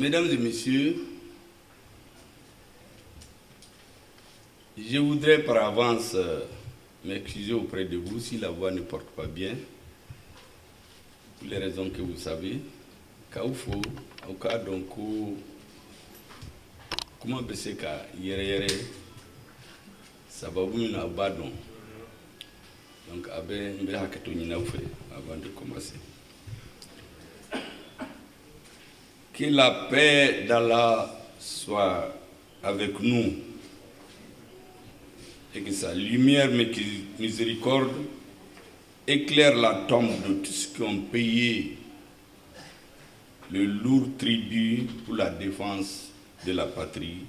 Mesdames et messieurs, je voudrais par avance m'excuser auprès de vous si la voix ne porte pas bien, pour les raisons que vous savez. Kaoufo, au cas donc, comment baisser ka yere sababu na badon. Donc, abe mbe haketo nyina fait avant de commencer. Que la paix d'Allah soit avec nous et que sa lumière miséricorde éclaire la tombe de tous ceux qui ont payé le lourd tribut pour la défense de la patrie,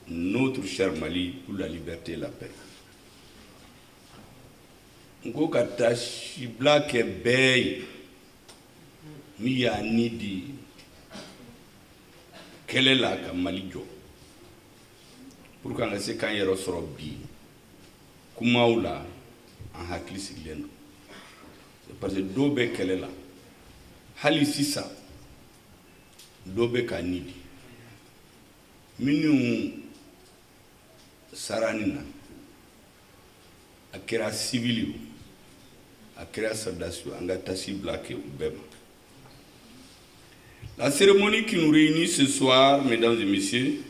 notre cher Mali, pour la liberté et la paix. Ngo kata shibla ke bay mi ya nidi kelela ka Mali jo pour qu'on se kan yero soro bi kumaula en hakli siglen c'est parce que dobe kelela hali sisa dobe ka nidi minu saranina akira civil akira soldats angata ciblake ubema. La cérémonie qui nous réunit ce soir, mesdames et messieurs,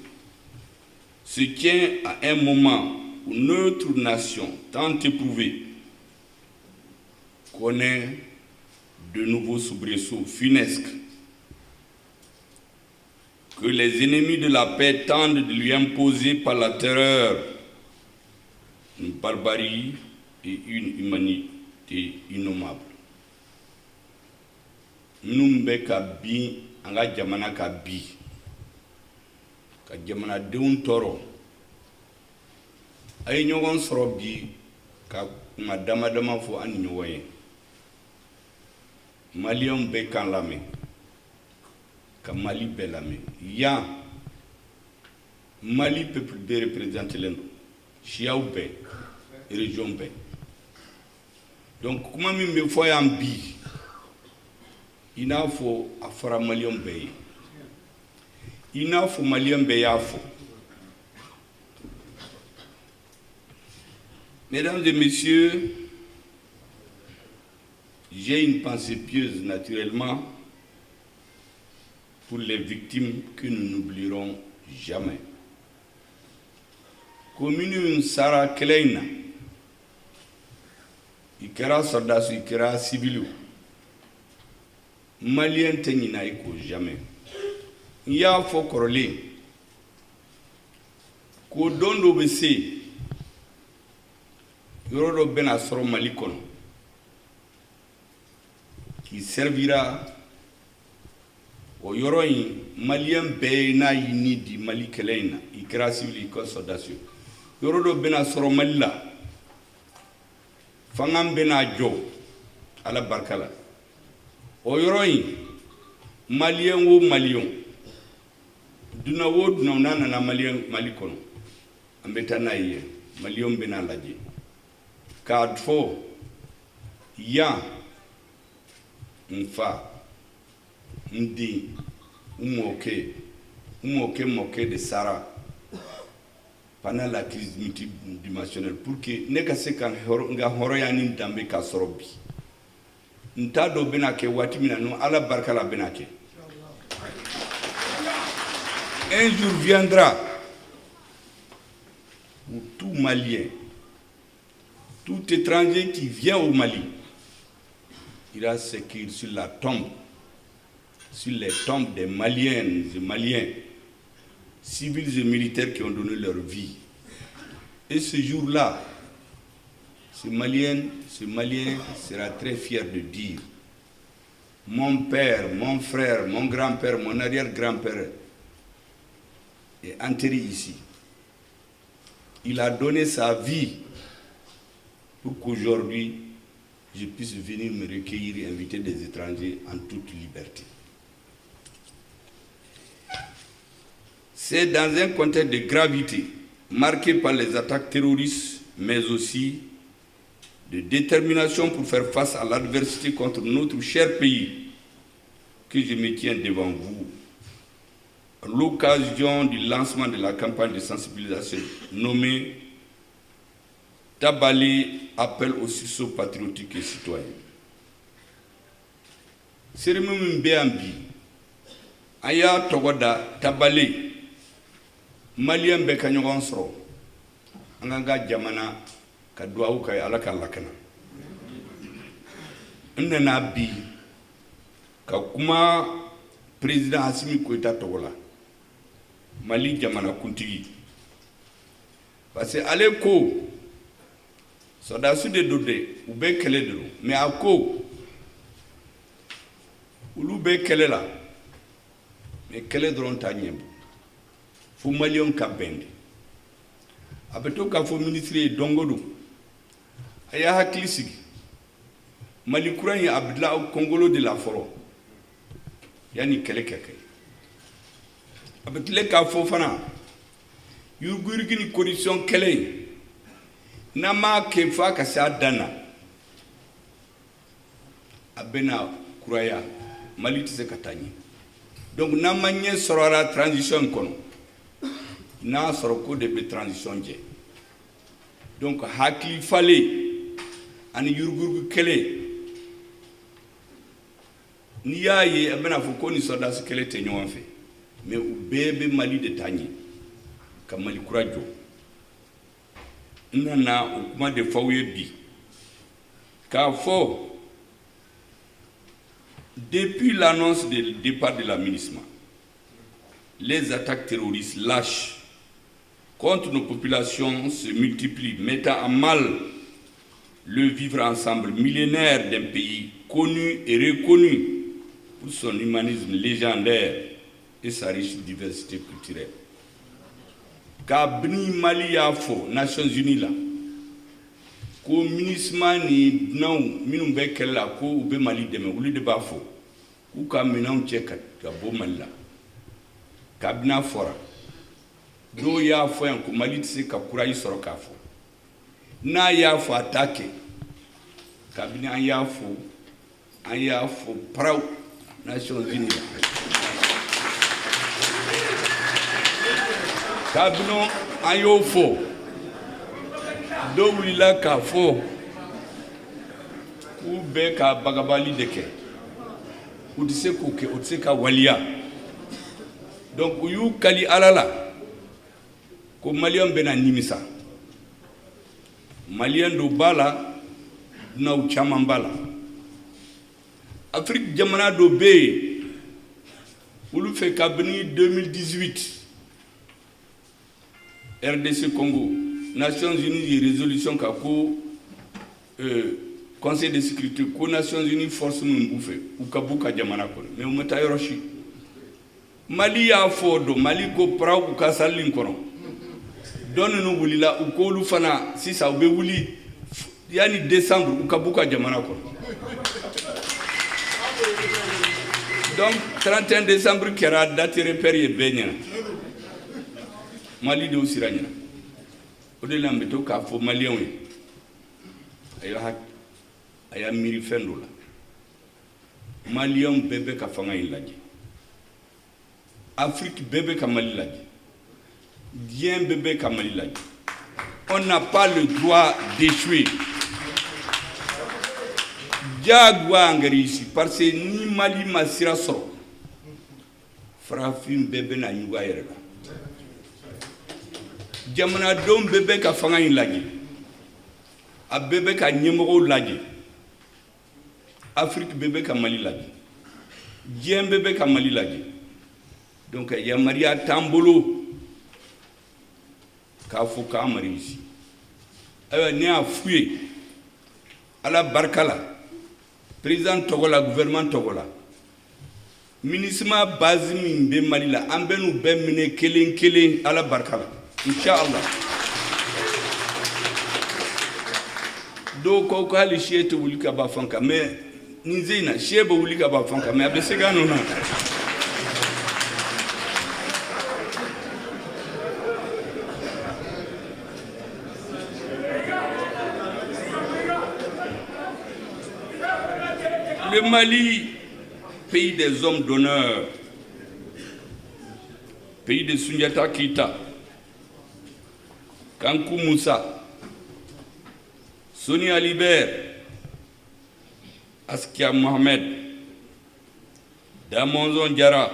se tient à un moment où notre nation, tant éprouvée, connaît de nouveaux soubresauts funesques que les ennemis de la paix tentent de lui imposer par la terreur, une barbarie et une humanité innommable. Nous sommes anga jamana ka bi ka jamana deun toro ay ñogon soro bi ka ma dama fo an ñowoye Malien be kan lame ka Mali be lame ya Mali peuple be représenter l'endo chiaou be région be donc comment mi me fo yam bi il faut afara Malien Bey. Il faut Malien Beyafo. Mesdames et messieurs, j'ai une pensée pieuse naturellement pour les victimes que nous n'oublierons jamais. Commune Sarah Kleina, Ikera soldat, Ikera civil. Malien tenina iko jamais. Il y a faux corolé. Ko dondo bese. Yoro ben asoro Malikono. Qui servira au yoro Malien be na yini di Mali kelena. Ikra civil iko soldation. Yoro ben asoro Malila. Fangam ben ajo. Ala barkala. Oyoroyi Malien wo Malion duna wo duna nana na Malien Malikono ambeta na ye Malion bena laje kadfo ya mfa ndi umoke de Sara pendant la crise multidimensionnelle pour que ne ka se kan nga horoyani ndambe ka sorobi Ntado benake watimina no ala barkala benake. Un jour viendra où tout Malien, tout étranger qui vient au Mali ira s'écrire sur la tombe, sur les tombes des Maliennes et Maliens, civils et militaires qui ont donné leur vie. Et ce jour-là, ce Malien sera très fier de dire mon père, mon frère, mon grand-père, mon arrière-grand-père est enterré ici. Il a donné sa vie pour qu'aujourd'hui je puisse venir me recueillir et inviter des étrangers en toute liberté. C'est dans un contexte de gravité marqué par les attaques terroristes, mais aussi de détermination pour faire face à l'adversité contre notre cher pays que je me tiens devant vous l'occasion du lancement de la campagne de sensibilisation nommée Tabale appel au sursaut patriotique et citoyen. Cérémonie Mbéambi, Aya Togoda Tabale, Malien Bekanyogan Sro, Anganga Jamana, Kadouaouka Alaka Lakana. Mnena Bi, Kakuma, président Assimi Koïta Togola, Mali Jamana Kuntigi. Parce que Aleko, Sodasu de Dodé, ou be kele de l'eau, mais à quoi ou be kele là, mais kele de l'ontagne, faut Malion Kabende. Après tout, quand faut ministre Dongodo, Aya Haklisig, Malikouran et Abdla au Congolo de la Foro, Yani kele keke. Après les cas Fofana, Yugurgini condition kele. Nama kefa kasa dana abena kuraya Mali tise katani donc nama nye sorora transition kono na soroko de be transition je donc hakli fale ani yurgurgu kele ni yaye abena foko ni soda su kele te nyon fe mais u bebe Mali de tani ka Mali kurajo nana au kuma de faouye bi car depuis l'annonce du départ de l'aménagement, les attaques terroristes lâches contre nos populations se multiplient, mettant à mal le vivre ensemble millénaire d'un pays connu et reconnu pour son humanisme légendaire et sa riche diversité culturelle. Kabni Mali Afo, Nations Unies là, ko ministre ni non minum be kella ko ube Mali deme wuli de bafo, ku ka minam chekat ka bo Mali kabna fora, do ya fo yan ko Mali tse ka kurayi soro ka fo, na ya fo attaque, kabni an ya fo praw Nations Unies. Kabino ayofo do wila ka fo u be ka bagabali deke u dise ko ke u dise ka walia donc yu kali alala ko malien bena nimisa malien do bala na u chamambala Afrique jamana do be ulu fe kabini 2018 RDC Congo, Nations Unies et résolution kako Conseil de sécurité, ko Nations Unies force nous bouffer ou kabuka jamana kono mais umeta yoroshi Mali ya fodo Mali ko pra ou kasalin kono don no wulila u ko lu fana sisa ube wuli yani décembre ou kabuka jamana kono donc 31 décembre kera date repère benya Mali de Osiranya. Au-delà de tout cas, il faut Malien. Il y a miri fendola. Malien bébé ka fanga ilaji. Afrique bébé ka Mali laji. Bien bébé ka Mali laji. On n'a pas le droit d'échouer. Diagwa ngari ici parce que ni Mali masira soro. Frafim bébé na yuga yerela. Jamana dom bébé ka fanga ilaji. A bébé ka nyemoro laji. Afrique bébé ka Mali laji. Dien bébé ka Mali laji. Donc il y a Maria Tambolo ka foka amari ici. Ne a fouillé à la Barkala. Président Togola, gouvernement Togola. Ministre Bazimi Mbe Malila, Ambenu Bemine Kelen à la Barkala. Inch'Allah. Donc, quand les chiens te voulaient qu'à Bafanka, mais Nizina, chiens voulaient qu'à Bafanka, mais à Bességanona. Le Mali, pays des hommes d'honneur, pays de Sundiata Keita, Kankou Moussa, Soni Alibert, Askia Mohamed, Damonzon Diara,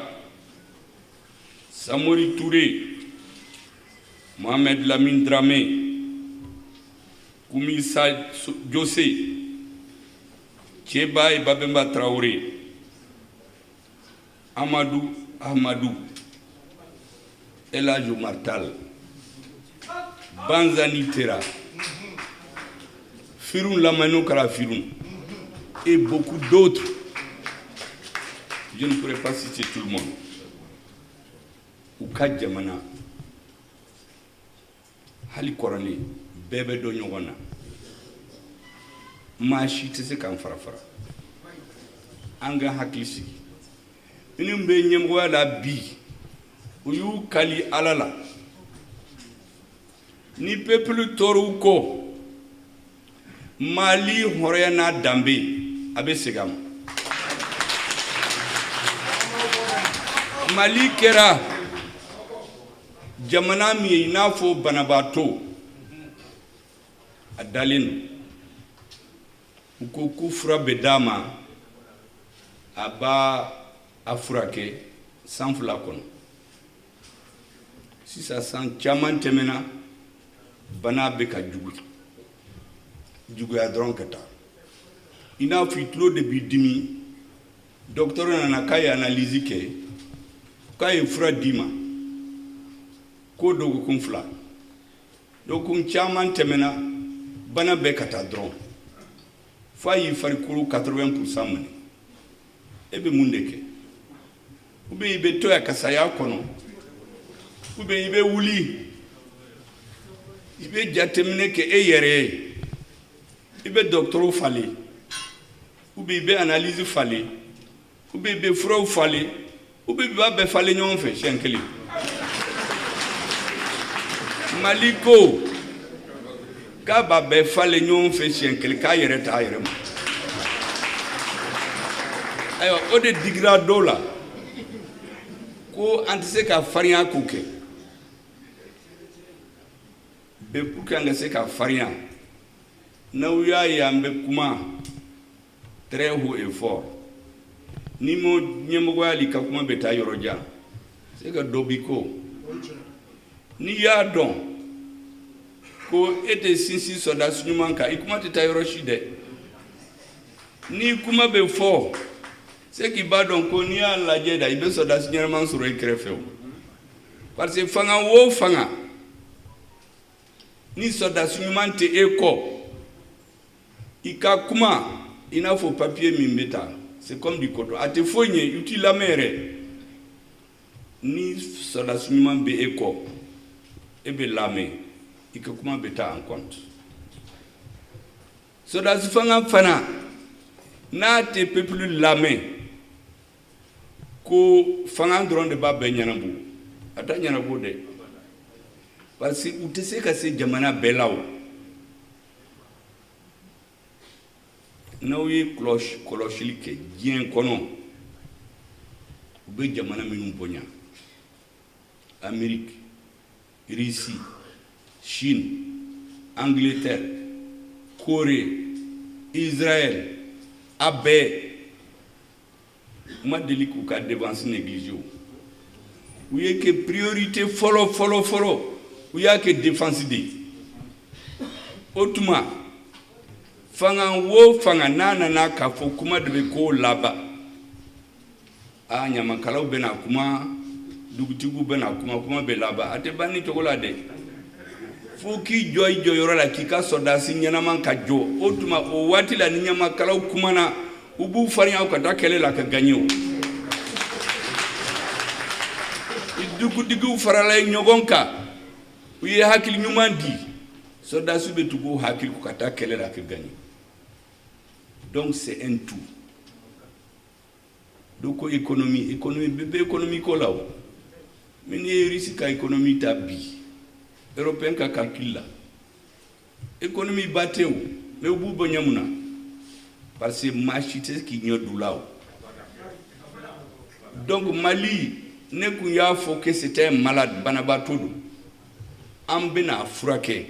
Samori Touré, Mohamed Lamine Dramé, Koumissa Djossé, Tcheba et Babemba Traoré, Amadou Ahmadou, Elhadji Omar Tall, Banzani Tera, Firoun Lamano Kara Firoun, et beaucoup d'autres. Je ne pourrais pas citer tout le monde. Ouka Djamana, Hali Korale, Bébé Donyogona, Machi Tese Kamfarafara, Anga Haklisi, Unumbe Nyemwa la Bi, Uyu Kali Alala, Ni peuple Toruko, Mali Horiana Dambe, Abe Segam. Mali Kera, Jamana mi inafo banabato, Adalin, Ukuku Fra Bedama, Aba Afurake, Sanfulakon. Si ça sent Chaman Temena, Bana Beka Djougou. Djougou Adron Kata. Il a fait trop de bidimi, docteur Nanakaya analyse que, quand il fera Dima, ko dogo kun fila do kun caman tɛmɛna bana bɛɛ ka taa dɔrɔn fa y'i farikolo 80% minɛ e bɛ mun de kɛ ou bien i bɛ to ya kasaya kɔnɔ ou bien i bɛ wuli i bɛ jateminɛ kɛ e yɛrɛ ye i bɛ dɔgɔtɔrɔw falen ou bien i bɛ analyse falen ou bien i bɛ furaw falen ou bien i b'a bɛɛ falen ɲɔgɔn fɛ siɲɛ kelen. Maliko Kaba be fale nyon fe sien kelka yere ta yere ma ayo o de digra dola ko antise ka faria kuke be puka nga se ka faria na uya ya mbe kuma très haut et fort ni mo nyemgo ali ka kuma beta yoroja se ka dobiko ni ya don ko ete sinsi soda sunyumanka ikuma teta yoroshi de ni kuma be fo se ki ba don ko ni ala jeda ibe soda sunyarman suro ikrefew parce que fanga wo fanga ni soda sunyumante eko ika kuma ina fo papier mimbeta c'est comme du coton ate fonye uti la mere ni soda sunyuman be eko ebe lame ika kuma beta en compte so da fanga fana na te peuple lame ko fanga ndron de ba be nyanabu ata nyanabu de parce que utese ka se jamana belaw nawi cloche like bien kono be jamana minum bonya Amérique, Russie, Chine, Angleterre, Corée, Israël, Abbé, ma délicat ka dépense négligée. Où y a que priorité follow, où y a que défense de. Autrement, fanga wo fanga nana na kafo kuma de ko laba. Ah nyamakala bena kuma dugutigu bena kuma be laba ate bani tokola de. Foki joy joyora ki ka soda sinyana man ka jo otuma o wati la nyama kala kumana ubu fariya ko ta kele la ka ganyo idugu digu farala nyogonka uye hakil nyumandi soda sube tugo hakil ko ta kele la ka ganyo donc c'est un tout donc économie bébé économie ko lawo mini risika économie ta bi Européen ka calcul là. Économie bateau, mais au bout bonyamuna. Parce que machite qui n'y a d'oulao. Donc Mali, ne kun y'a fɔ que c'était un malade banabaatɔ don an bɛna furakɛ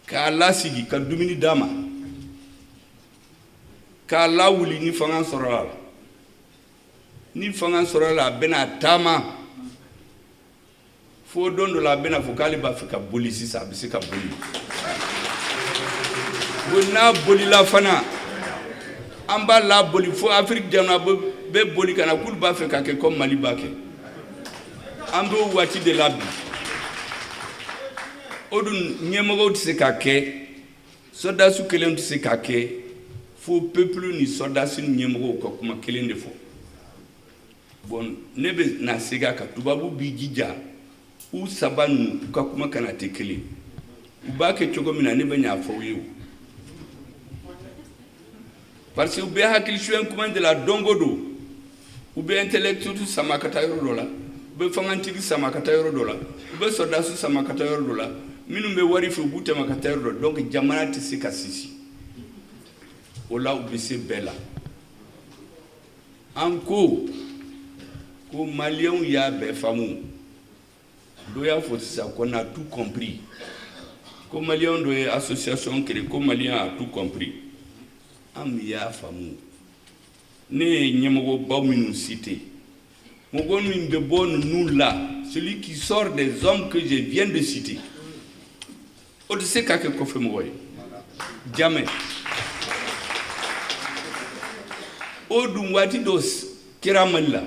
k'a lasigi ka dumuni d'a ma k'a lawuli ni fanga sɔrɔla la ni fanga sɔrɔla la a bɛna taama fo don dɔ la a bɛna fɔ k'ale b'a fɛ ka boli sisan a bɛ se ka boli bon n'a bolila fana an b'a laboli fo Afrique jamana bɛ boli ka na k'olu b'a fɛ ka kɛ comme Mali b'a kɛ an b'o waati de la bi o dun ɲɛmɔgɔw tɛ se ka kɛ sɔrdasiw kelen tɛ se ka kɛ fo peuple ni sɔrdasi ni ɲɛmɔgɔw ka kuma kelen de fɔ bon ne bɛ na segin a kan tubabu b'i jija u saba ninnu u ka kuma kana tɛ kelen u b'a kɛ cogo min na ne bɛ ɲ'a fɔ u ye o parce que u bɛ hakili suɲɛ kuma de la don o don u bɛ intellectuel sama ka taa yɔrɔ dɔ la u bɛ fangatigi sama ka taa yɔrɔ dɔ la u bɛ sɔrdasi sama ka taa yɔrɔ dɔ la minnu bɛ wari fɛ u b'u tɛmɛ ka taa yɔrɔ dɔ donc jamana tɛ se ka sisi o la u bɛ se bɛɛ la an ko maliyɛnw y'a bɛɛ faamu dɔ y'a fɔ sisan qu'on a tout compris ko maliyɛn dɔ ye association créée ko maliyɛn a tout compris an mi y'a faamu ne ye ɲɛmɔgɔbaw minnu cité mɔgɔ min bɛ bɔ ninnu la celui qui sort des hommes que je viens de citer o tɛ se ka kɛ kɔfɛmɔgɔ ye jamais o dun waati dɔ kɛra Mali la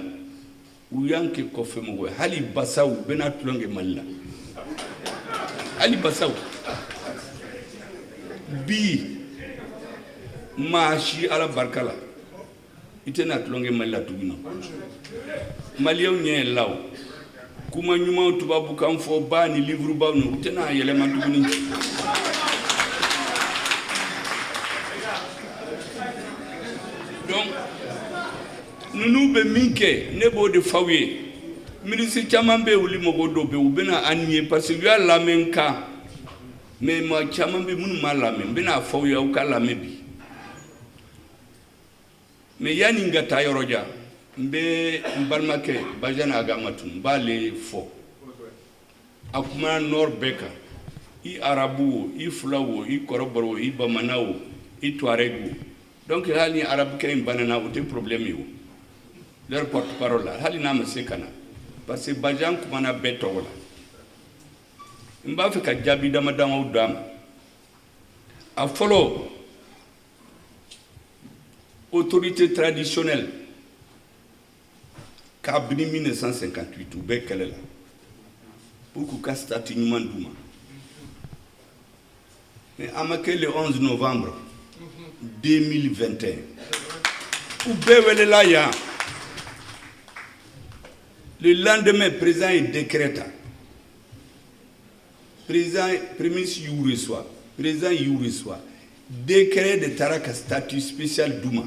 u y'an kɛ kɔfɛmɔgɔ ye hali basaw u bɛna tulonkɛ Mali la hali basaw bi maa si ala barika la i tɛna tulonkɛ Mali la tuguni maliyɛnw ɲɛ yɛlɛla o kuma ɲumanw tubabukan fɔ ba ni livre baw u tɛna yɛlɛma tuguni donc ninnu bɛ min kɛ ne b'o de f'aw ye ministre caman bɛ yen olu mɔgɔ dɔw bɛ yen u bɛna an ye parce que u y'a lamɛn kan mais maa caman bɛ yen minnu m'a lamɛn n bɛna f'aw ye aw ka lamɛn bi mais yanni n ka taa yɔrɔ jan n bɛ n balimakɛ Badiane Agamatu n b'ale fɔ a kumana nord bɛɛ kan i arabu o i fulaw o i kɔrɔbɔrɔ o i bamanan o i tuareg o donc hali ni arabukɛ in banana o tɛ problème ye o leur porte parole la hali n'a ma se ka na parce que Badiane kumana bɛɛ tɔgɔ la n b'a fɛ ka jaabi dama damaw d'a ma a fɔlɔ autorité traditionnelle kabini 1958 u bɛ kɛlɛ la pour k'u ka statut ɲuman d'u ma mais a ma kɛ le 11 novembre 2021 u bɛɛ welela yan le lendemain président ye décret ta président premier ministre y'u reçoit président y'u reçoit décret de taara ka statut spécial d'u ma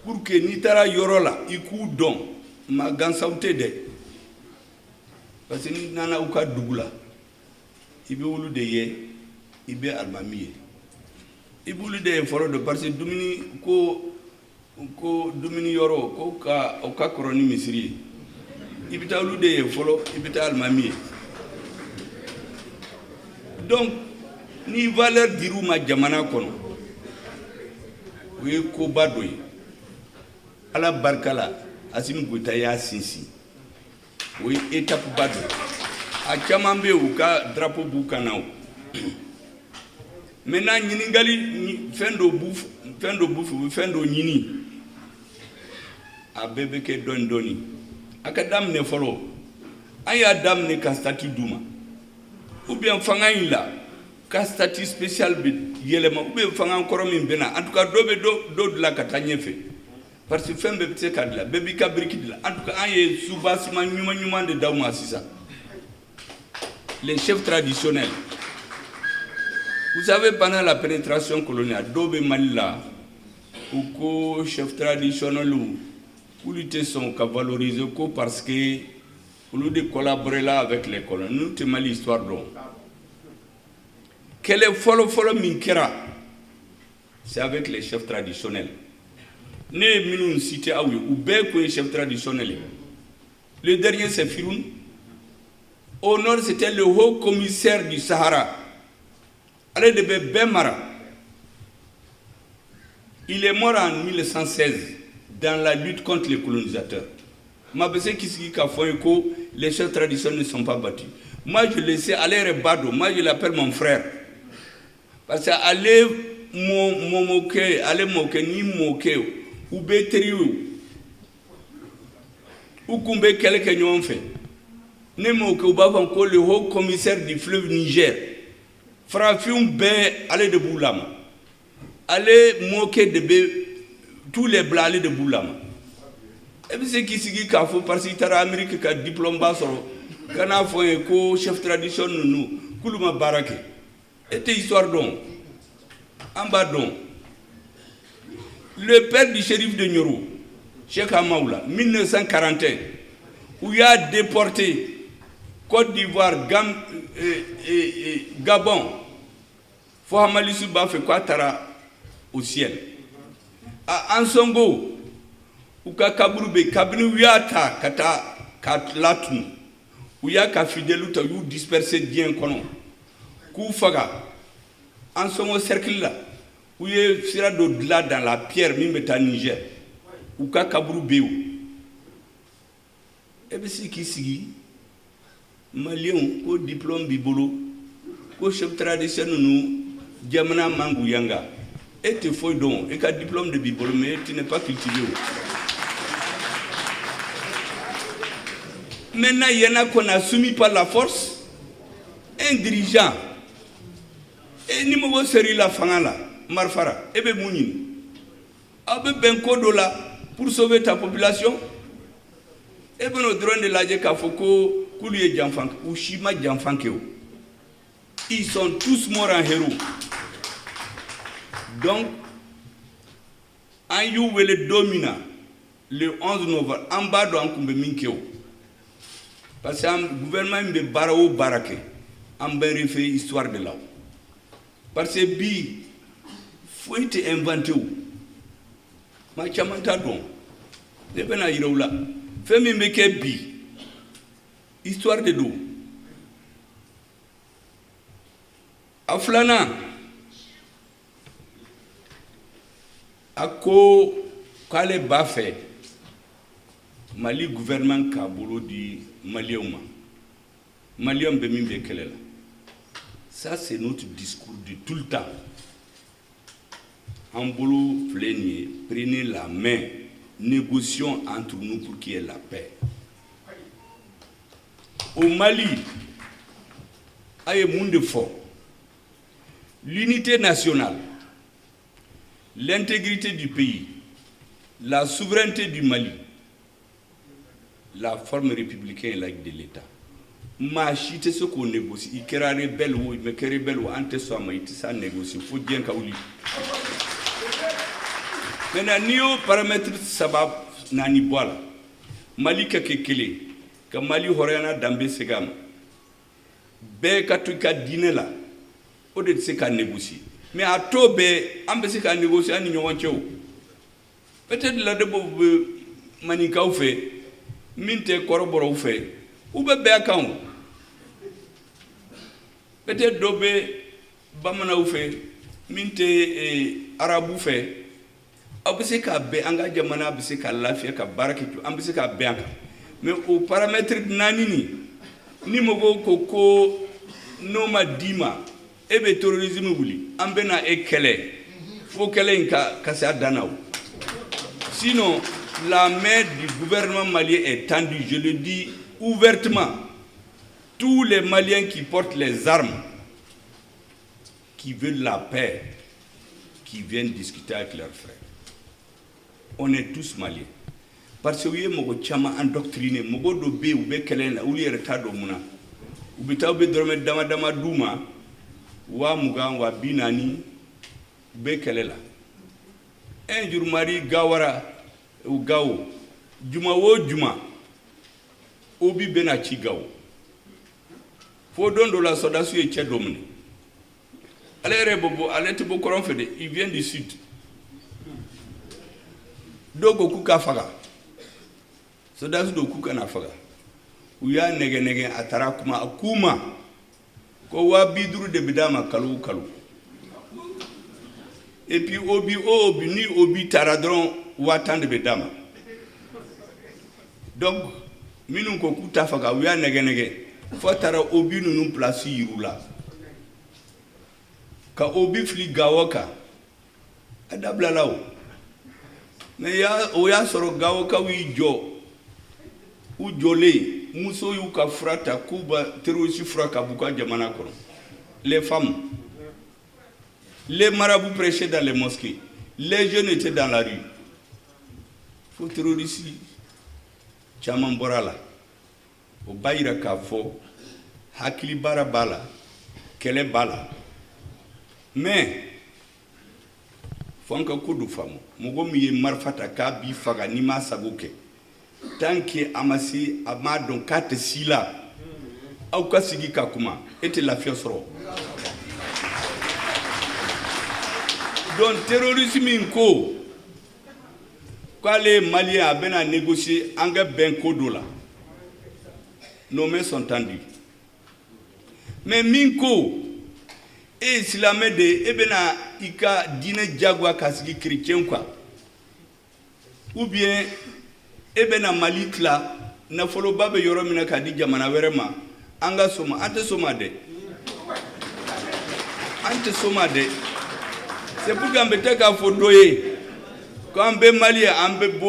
pour que n'i taara yɔrɔ la i k'u dɔn ma gansaw tɛ dɛ parce que n'i nana u ka dugu la i bɛ olu de ye i bɛ alimami ye i b'olu de ye fɔlɔ de parce que dumuni ko dumuni yɔrɔ ko o ka kɔrɔ ni misiri ye i bɛ taa olu de ye fɔlɔ i bɛ taa alimami ye donc ni valeur dir'u ma jamana kɔnɔ o ye koba dɔ ye ala barika la Assimi Goïta y'a sinsin o ye étape ba dɔ a caman bɛ yen u ka drapeau b'u kan na o maintenant ɲininkali fɛn dɔ b'u fɛ u bɛ fɛn dɔ ɲini a bɛɛ bɛ kɛ dɔɔni dɔɔni a ka daminɛ fɔlɔ an y'a daminɛ ka statut d'u ma ou bien fanga in la ka statut spécial bɛ yɛlɛma ou bien fanga kɔrɔ min bɛ na en tout cas dɔ bɛ dɔ dilan ka taa ɲɛfɛ parce que fɛn bɛɛ bɛ se ka dilan bɛɛ b'i ka biriki dilan en tout cas an ye soubassement ɲuman de d'aw ma sisan les chefs traditionnels vous savez pendant la pénétration coloniale dɔw bɛ Mali la u ko chef traditionnel olu tɛ sɔn ka valoriser ko parce que olu de collaborer là avec les colons nous tɛ Mali histoire dɔn kɛlɛ fɔlɔ min kɛra c'est avec les chefs traditionnels Ne minun cité awi ou be ko chef traditionnel. Le dernier c'est Firoun. Au nord c'était le haut commissaire du Sahara. Ale de Bemara. Il est mort en 1916 dans la lutte contre les colonisateurs. Mabese Kisiki Kafoyeko, les chefs traditionnels ne sont pas battus. Moi je le sais, aller Bado, moi je l'appelle mon frère. Parce que aller mon moke, aller moke ni moke ou betriou ou kumbe quelqu'un n'ont fait. Ne moke ou bavant ko le haut commissaire du fleuve Niger. Frafium be aller de Boulama. Aller moquer de tous les blancs aller de Boulama. Et puis c'est qui s'y kafo parce qu'il a Amérique qui a diplôme bas sur Ghana font un chef traditionnel nous Koulouma Barake. Et histoire donc. En bas donc. Le père du shérif de Nyoro, Cheikh Amaoula, 1941, où il a déporté Côte d'Ivoire, Gabon, Fouhamalissou Bafé Kouattara au ciel. À Ansongo, où Kaburbe, Kabinu Yata, Kata, Katlatun, où il y a Kafidel ou Tayou dispersé bien konon. Koufaga, Ansongo cercle là, où il y a de-delà dans la pierre, même à Niger, où Kaburbe. Et bien c'est qui s'y Malien, au diplôme bibolo, au chef traditionnel nous, Diamana Mangouyanga. Et tu fais donc, et qu'un diplôme de bibolo, mais tu n'es pas cultivé. Maintenant, il y en a qu'on a soumis par la force, un dirigeant. Et ni mo seri la fangala, Marfara, et bien Mounine. Abe ben kodola pour sauver ta population. Et bien, au drone de la Djekafoko, Koulié Djamfank, ou Shima Djamfankeo. Ils sont tous morts en héros. Donc, en you le domina, le 11 novembre, en bas de Ankoumbe Minkeo. Parce que le gouvernement de Barao Barake, en ben fait histoire de là. Parce que bi, faut être inventé. Ma chamanta donc, ne ben a là. Fais même que bi, histoire de l'eau. Aflana, ako kale bafé, Mali gouvernement Kabolo di Malioma. Maliom bemimbe kelela. Ça c'est notre discours de tout le temps. Ambolo Flénier, prenez la main, négocions entre nous pour qu'il y ait la paix. Au Mali, il y a un monde fort. L'unité nationale, l'intégrité du pays, la souveraineté du Mali, la forme républicaine et laïque de l'État. Ma chite ce qu'on négocie, il kera rebelle ou il me kera rebelle ou ante soit maïti ça négocie, faut bien kaouli. Maintenant, nous paramètres sabab nani boala, Mali kakekele, ka Mali horena dambe segam, be katuka dîner là, au de ce qu'on négocie. Mais à Tobe, on peut se négocier à Nyon. Peut-être la debo manika ou fait, minte coroboro ou fait, ou be account. Peut-être dobe bamana ou fait, minte arabu fait. Abse ka be anga jamana abse ka lafia ka barakitu ambse ka banka mais au paramètre nanini ni mogo koko no madima ebe terrorisme wuli ambena ekele faut kele ka sa danao sinon la main du gouvernement malien est tendue, je le dis ouvertement. Tous les Maliens qui portent les armes, qui veulent la paix, qui viennent discuter avec leurs frères. On est tous Maliens. Parce que vous avez chama endoctriné, mogo do be ou be kelena ou li retado muna. Ou bita be dorme dama dama duma wa muga wa binani be kelela. Un jour mari gawara ou gao juma wo juma obi bena chi gao. Faut don la soda su e chedomne. Allez rebobo, allez te bokoron fede, il vient du sud. dɔw ko k'u ka faga soldats dɔw k'u kana faga u y'a nɛgɛ a taara kuma a k'u ma ko 50 de bɛ d'a ma kalo o kalo et puis obi ni obi taara dɔrɔn 10 de bɛ d'a ma donc minnu ko k'u ta faga u y'a nɛgɛ fo taara obi ninnu place yir'u la ka obi fili Gawo kan a dabilala o mais o y'a sɔrɔ Gawokaw y'i jɔ u jɔlen muso y'u ka fura ta k'u ba terroriste fura ka b'u ka jamana kɔnɔ les femmes les marabouts prêchaient dans les mosquées les jeunes étaient dans la rue fo terroriste caman bɔra la o b'a yira k'a fɔ hakili baara b'a la kɛlɛ b'a la mais fo an ka ko do faamu mɔgɔ min ye marifa ta k'a b'i faga n'i m'a sago kɛ tant que a ma se a m'a dɔn k'a tɛ si la aw ka sigi ka kuma e tɛ lafiya sɔrɔ donc terroriste min ko k'ale ye malien a bɛna négocier an ka bɛn ko dɔ la nos mains sont tendues mais min ko e silamɛ de e bɛna i ka diinɛ jagoya ka sigi chrétien kan ou bien e bɛna Mali tila nafoloba bɛ yɔrɔ min na k'a di jamana wɛrɛ ma an ka soma an tɛ soma dɛ c'est pour que an bɛ taa k'a fɔ dɔ ye k'an bɛ Malien an bɛ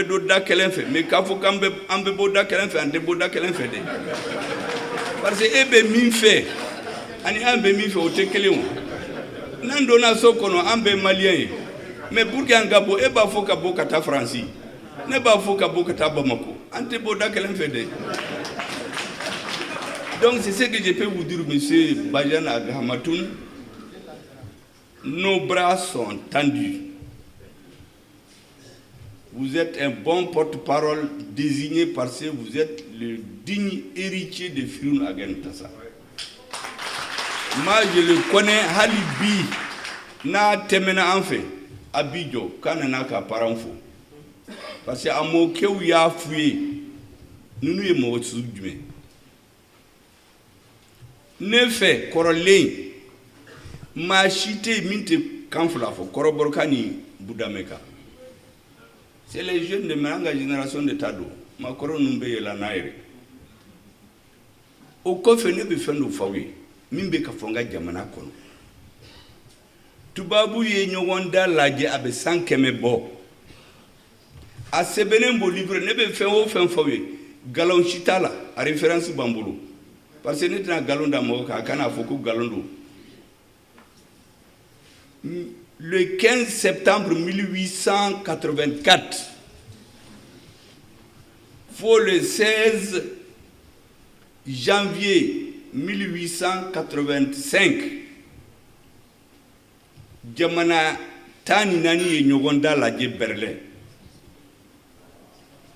dɔ da kelen fɛ mais k'a fɔ k'an bɛ bɔ da kelen fɛ an tɛ bɔ da kelen fɛ dɛ parce que e bɛ min fɛ ani an bɛ min fɛ o tɛ kelen o n'an donna so kɔnɔ an bɛ Malien ye mais pour que an ka bɔ e b'a fɔ ka bɔ ka taa Faransi ne b'a fɔ ka bɔ ka taa Bamako an tɛ bɔ da kelen fɛ dɛ donc c'est ce que je peux vous dire monsieur Badiane Hamatoun, nos bras sont tendus. Vous êtes un bon porte-parole désigné parce que vous êtes le digne héritier de Firoun Agentassa. Moi, je le connais, Halibi, na temena en fait, Abidjo, quand on a qu'à parler faux. Parce qu'à mon cœur, il y a fouillé, nous nous sommes au-dessus du mai. Ne fait, Corolé, ma chité, minte, Kamflafo, Koroborkani, Boudameka. C'est les jeunes de ma génération de Tado. Ma couronne et la naire. Au coffre ne be fendo fawi. Mimbe kafonga jamana kono. Tubabu ye nyonda laje abe sankeme bo. A sebenembo livre ne be fendo fawi. Galon chitala a référence bambulu. Parce que nous avons un galon d'amour, galon. Le 15 septembre 1884, faut le 16 janvier 1885, Jamana Tani Nani et Nyogonda la Berlin.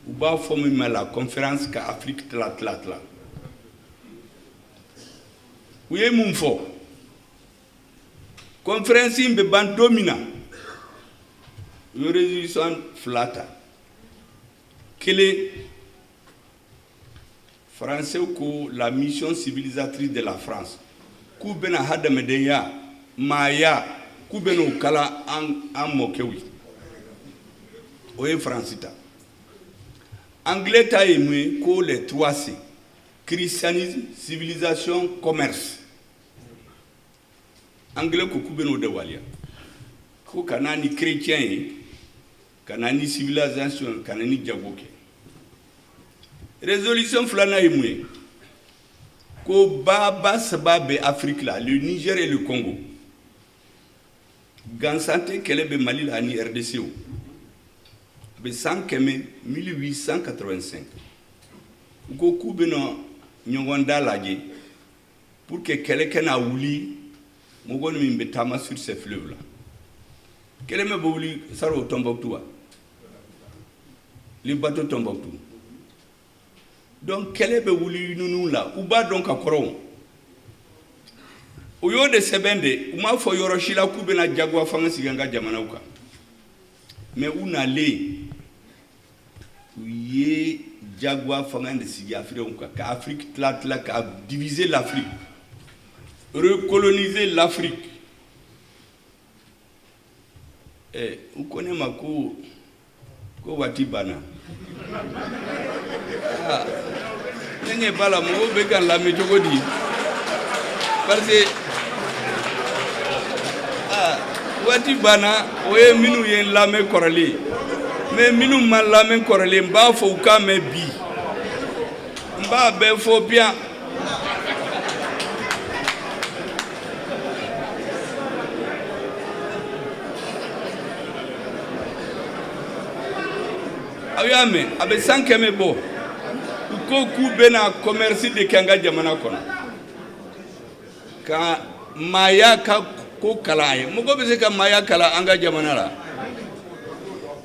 Ou ba former la conférence qu'a Afrique Tlatlatla. Oui, mon fort. Conférence in ban domina. Résolution flata. Quelle français ko la mission civilisatrice de la France. Kubena hadamedeya maya kubeno kala en mokewi. Oye francita. Anglais ta aimé ko les 3C. Christianisme, civilisation, commerce. Anglais ko kubeno de walia ko kanani chrétien kanani civilisation kanani jagoke résolution flana imwe ko baba sababe Afrique là le Niger et le Congo gansante kelebe Mali la ni RDC o be 1885 ko kubeno nyongonda laje pour que quelqu'un a ouli Mogon Mimbetama sur ces fleuves-là. Quel est le bouli Saro Tombouctou? Les bateaux Tombouctou. Donc, quel est le bouli nous là? Ou bas donc à Coron? Au lieu de Sebende, ou ma foi Yoroshila Koubena Jagua Fangasiganga Jamanauka. Mais où n'allez u ye jagoya fanga de sigi Afrique ka Afrique tila ka diviser l'Afrique, recoloniser l'Afrique. Vous connaissez ma ko wati bana. N'est pas la mo be kan la metogodi. Parce que wati bana oye minu ye lame korali. Mais minu man lame korali mba fo ka me bi. Mba be fo bien. Ayame abe sankeme bo ko ku bena commerce de kanga jamana kono ka maya ka ko kalaye mogo be se ka maya kala anga jamana la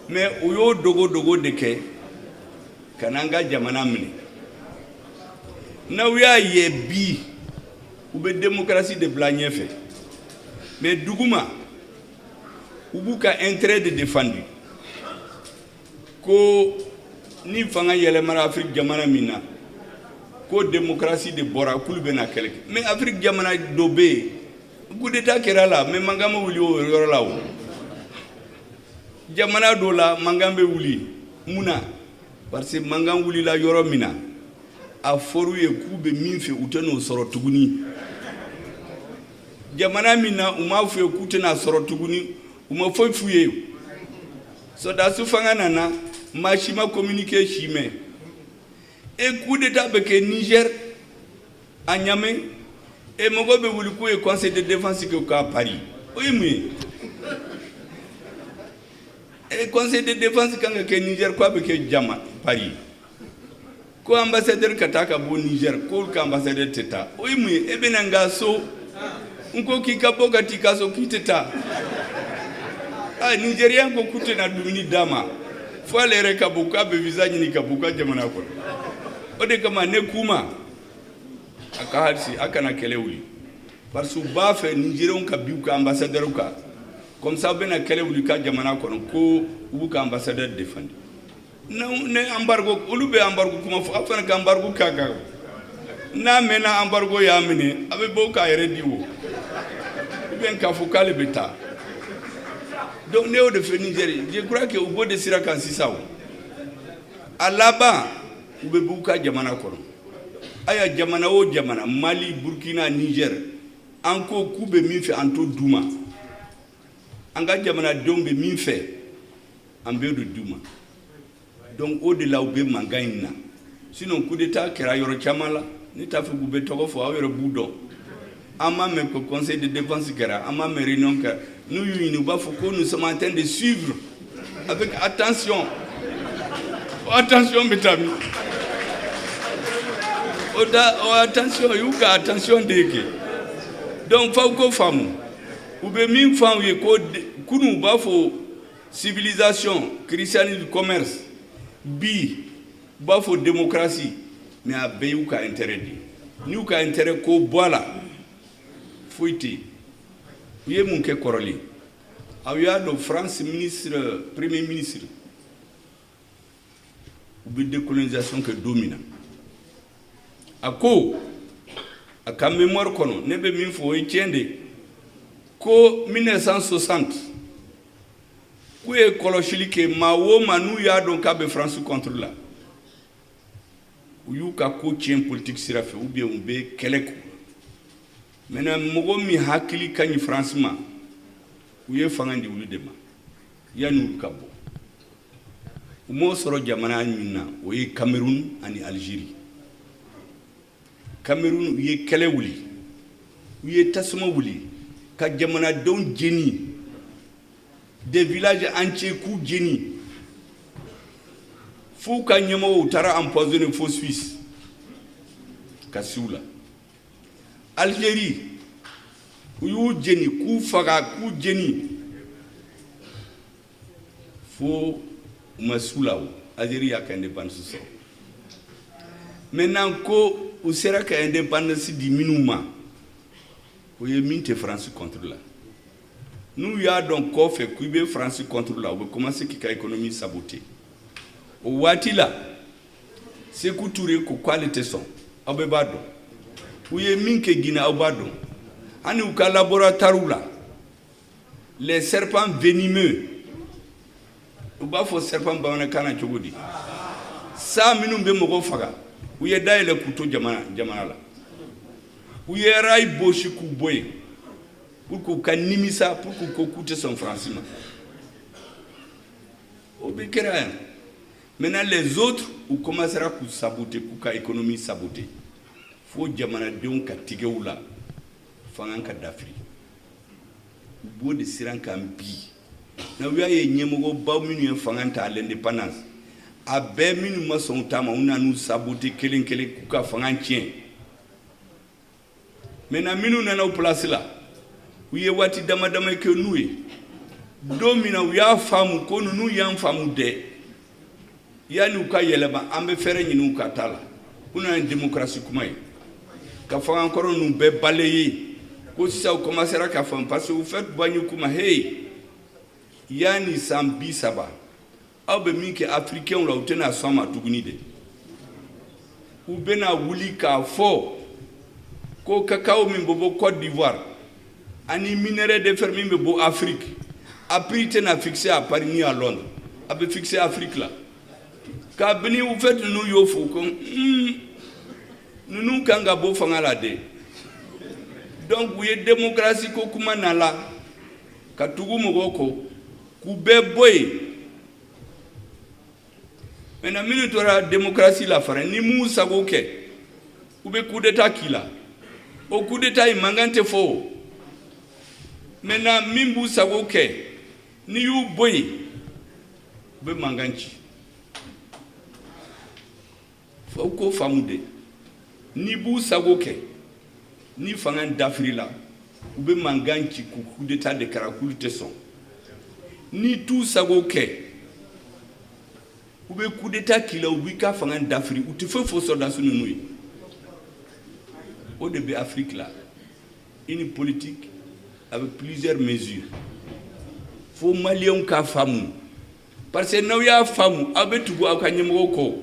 mais uyo dogo de ke kananga jamana mini na uya ye bi ube démocratie de blanye fait mais duguma ubuka intérêt de défendu ko ni fanga yelemara Afrique jamana mina ko démocratie de bora kulbe na kelek mais Afrique jamana dobe coup d'état kera la mais mangama wuli o yoro lawo jamana do la mangambe wuli muna parce que mangam wuli la yoro mina a foru ye kube minfe uteno soro tuguni jamana mina uma fu ye kutena soro tuguni uma foi fuye so da su fanga nana machima communiquer chimé et coup d'état beke Niger a Niamey et mogo be wuli ko e conseil de défense que à Paris oui mais et conseil de défense kanga ke Niger ko beke jama Paris ko ambassadeur kataka bo Niger ko ka ambassadeur teta oui mais e benanga so unko kikaboka tikaso kiteta Nigérien ko kutena dumini dama faut aller rekabuka be visa ni kabuka jamana ko ode kama ne kuma aka harsi aka na kelewuli parce que ba fe Nigérion ka biuka ambassadeur ka comme ça be na kelewuli ka jamana ko ko ubuka ambassadeur défendu ne embargo ulube embargo kuma fa afana ka embargo kaka na mena embargo ya mine abe boka yere diwo ben ka fukale beta. Donc, Néo de Nigeria, je crois que au bout de Sirakan Sissao, à là-bas, vous pouvez beaucoup de Jamana Kono. Aya Jamana o Jamana, Mali, Burkina, Niger, encore Koube Minfe Anto Douma. Anga Jamana Dombe Minfe, Ambe de Douma. Donc, au-delà, vous pouvez Mangaina. Sinon, coup d'état, Kerayoro Chamala, n'était pas Goubé Togo, faut avoir un boudon. Ama me conseil de défense kera ama me réunion que nous sommes en train de suivre avec attention mes amis attention yuka attention deke donc faut ko famu ube min famu ye ko kunu bafo civilisation christianisme commerce bi bafo démocratie mais a beyuka intérêt ni uka intérêt ko bola Fouiti, oui, mon que Coroli. Aouya le France ministre, premier ministre, ou de décolonisation que domine. À quoi? À quand mémoire qu'on ne peut même faut étiendre qu'au 1960, où est Colochili que Mao Manu ya donc à France contre là. Où y a un politique sera fait ou bien on be Keleko. Maintenant, mogo mi hakili kanyi francement uye fangandi uludema ya nuru kabo umo soro jamana nyina oye Cameroun ani Algérie Cameroun uye kele wuli uye tasuma wuli ka jamana don jeni des villages entiers ku jeni fou ka nyamo utara empoisonné faux Suisse kasula Algérie, où Jenny, kou faga, kou Jenny, faut m'assoulaou. Algérie a qu'un indépendance. Maintenant, où sera qu'un indépendance diminue, où y a mis France contre là. Nous y a donc fait couper France contre là. On va commencer qu'à économie sabotée. o waati la Sékou Touré ko qualité son aw bɛɛ b'a dɔn u ye min kɛ Guinée aw b'a dɔn ani u ka laboratoire la les serpents venimeux u b'a fɔ serpent bamanankan na cogo di saa minnu bɛ mɔgɔ faga u ye dayɛlɛ k'u to jamana la u ye rail bosi k'u bɔ yen pour k'u ka nimisa pour k'u tɛ sɔn faransi ma o bɛ kɛra yan maintenant les autres u commencera k'u saboter k'u ka économie saboter fo jamanadenw ka tigɛw la fanga ka dafiri u b'o de siran kan bi na u y'a ye ɲɛmɔgɔbaw minnu ye fanga ta à l'indépendance a bɛɛ minnu ma sɔn ta ma u nan'u saboter kelen kelen k'u ka fanga tiɲɛ maintenant minnu nana o place la u ye waati dama dama kɛ n'u ye don min na u y'a faamu ko ninnu y'an faamu dɛ yanni u ka yɛlɛma an bɛ fɛɛrɛ ɲini u ka taa la u nana ni démocratie kuma ye ka fanga kɔrɔ ninnu bɛɛ balayer ko sisan u commencera ka faamu parce que u fɛt Mbagnickou ma hey yanni san 30 aw bɛ min kɛ africain la u tɛna sɔn ma tuguni de u bɛna wuli k'a fɔ ko cacao min bɛ bɔ Côte d'Ivoire ani minerai de fer min bɛ bɔ Afrique a prix tɛna fixé à Paris ni à Londres a bɛ fixé Afrique la kabini u fɛt ninnu y'o fɔ ko ninnu kan ka bɔ fanga la de donc u ye démocratie ko kuma na la ka tugu mɔgɔw kɔ k'u bɛɛ bɔ yen maintenant minnu tora démocratie la fara ni mun sago kɛ u bɛ coup d'état k'i la o coup d'état in mankan tɛ fɔ o maintenant min b'u sago kɛ ni y'u bɔ yen u bɛ mankan ci fo ko faamu de ni b'u sago kɛ ni fanga dafiri la u bɛ mankan ci k'u coup d'état de kɛra k'u tɛ sɔn ni t'u sago kɛ u bɛ coup d'état k'i la u b'i ka fanga dafiri u tɛ foyi fɔ sɔrɔdasi ninnu ye o de bɛ Afrique la une politique avec plusieurs mesures fo maliyɛnw ka faamu parce que n'aw y'a faamu aw bɛ tugu aw ka ɲɛmɔgɔw kɔ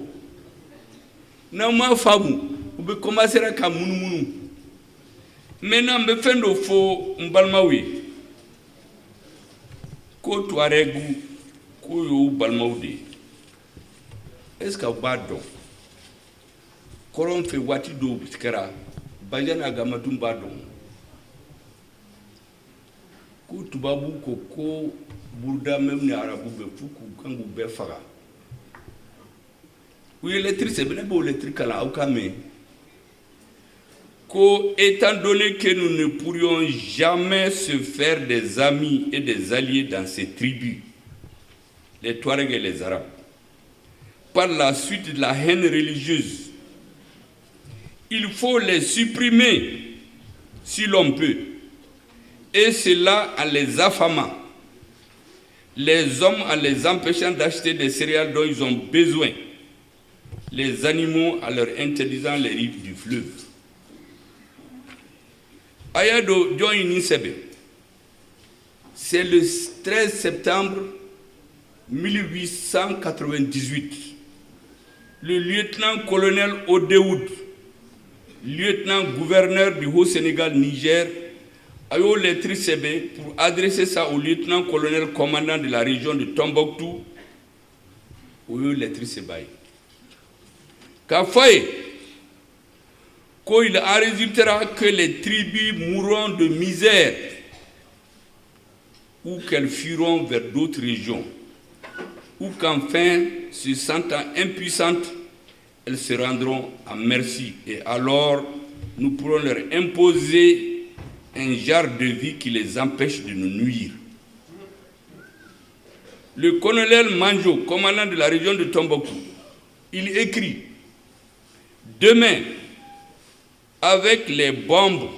n'aw m'a faamu u bɛ commencer ka munumunu maintenant n bɛ fɛn dɔ fɔ n balimaw ye ko Tuaregu ko y'u balimaw de ye est-ce que aw b'a dɔn kɔrɔn fɛ waati dɔw kɛra Badiane Agamatoum b'a dɔn ko tubabu ko Buruda même ni arabu bɛ f'u k'u kan k'u bɛɛ faga u ye lettre sɛbɛn ne b'o lettre kalan aw ka mɛn ko étant donné que nous ne pourrions jamais se faire des amis et des alliés dans ces tribus les Touaregs et les Arabes par la suite de la haine religieuse il faut les supprimer si l'on peut et cela en les affamant les hommes en les empêchant d'acheter des céréales dont ils ont besoin les animaux en leur interdisant les rives du fleuve Ayado John Nisebe c'est le 13 septembre 1898 le lieutenant-colonel Odeoud lieutenant-gouverneur du Haut-Sénégal Niger a eu lettre CB pour adresser ça au lieutenant-colonel commandant de la région de Tombouctou a eu lettre CB qu'a fait qu'il en résultera que les tribus mourront de misère ou qu'elles fuiront vers d'autres régions ou qu'enfin se sentant impuissantes elles se rendront à merci et alors nous pourrons leur imposer un genre de vie qui les empêche de nous nuire. Le colonel Manjo, commandant de la région de Tombouctou, il écrit « Demain, avec les bombes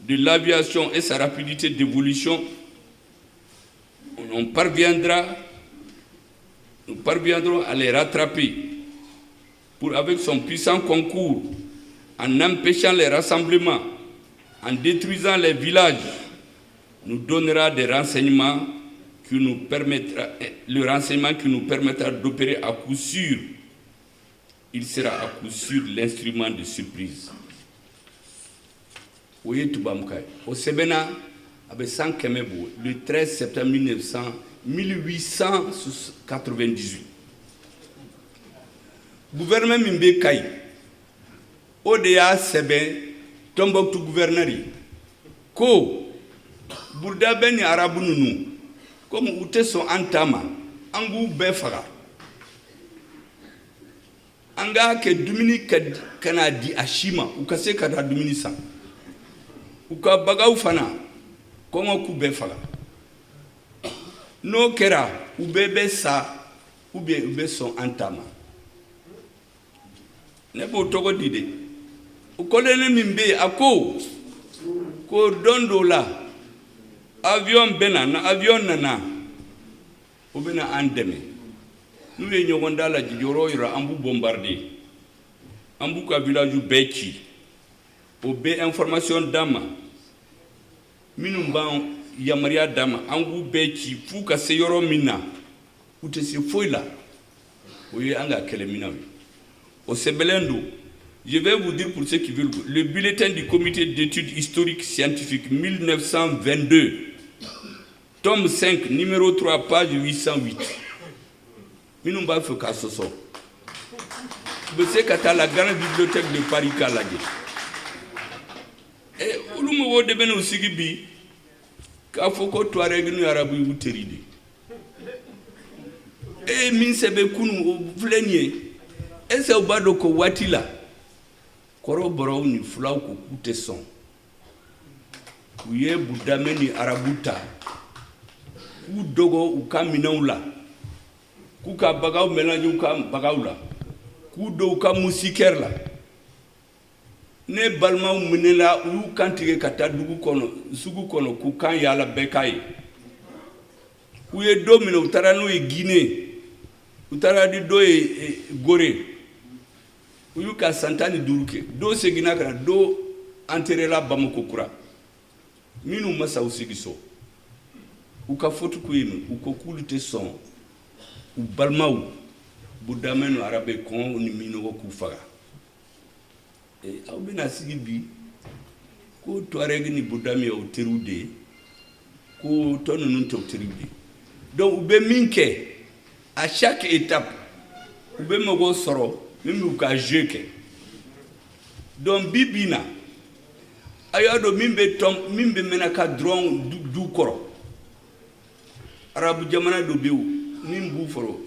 de l'aviation et sa rapidité d'évolution, nous parviendrons à les rattraper pour, avec son puissant concours, en empêchant les rassemblements, en détruisant les villages, nous donnera des renseignements qui nous permettra, le renseignement qui nous permettra d'opérer à coup sûr, il sera à coup sûr l'instrument de surprise. Oui, au Sebena, avec 100 Kemebo, le 13 septembre 1898. Gouvernement Mimbe Kai, Odea Sebe, Tombouctou gouverneur, Ko, Bourda Beni Arabounou, comme Oute son Antama, Angou Befara. Anga ke dumini kana di ashima ukase kada dumini sa uka bagaw fana kongo ku be faga no kera ubebe sa ube son antama ne bo togo dide ukolene mimbe ako ko dondo la avion benana avion nana ubena andeme. Nous sommes dans la Djoro, Ambu bombardé. Ambu ka village Bechi. Obe information dama. Minumban Yamaria dama. Ambu Bechi. Fouka seyoro mina. Ute se foila. Oye anga kele mina. Au Sebelendo, je vais vous dire pour ceux qui veulent. Le bulletin du comité d'études historiques scientifiques 1922. Tome 5, numéro 3, page 808. Minumba Foka Soso. Vous savez qu'à la grande bibliothèque de Paris, Kalagé. Et où nous devons nous seguir, car faut que tu aies réglé l'arabe ou terrible. Et Minsebe Kounou, Vlenier, et c'est au bas de Kowatila. Koroboro ni flau koukute son. Ouye Boudameni Arabuta. Ou Dogo ou Kaminaoula. Kuka bagaw mélange uka bagawla ku do ka musiker la ne balma munela u kantige kata dugu kono sugu kono ku kan yala bekay u ye do mino utara no e Guinée utara di do e Gorée u ka santani duruke do segina kana do enterrer la Bamako kura minu masa usigiso u ka fotu ku yimi u ko kulute son ou balmaou boudameno arabe kon ni minogo kufaga e awbena sigibi ko toareg ni boudami o terude ko tonu nun to terude donc ube minke à chaque étape ube mogo soro mimi ka jeke donc bibina ayado mimbe tom mimbe menaka drone du koro arabu jamana do bew Mimbu foro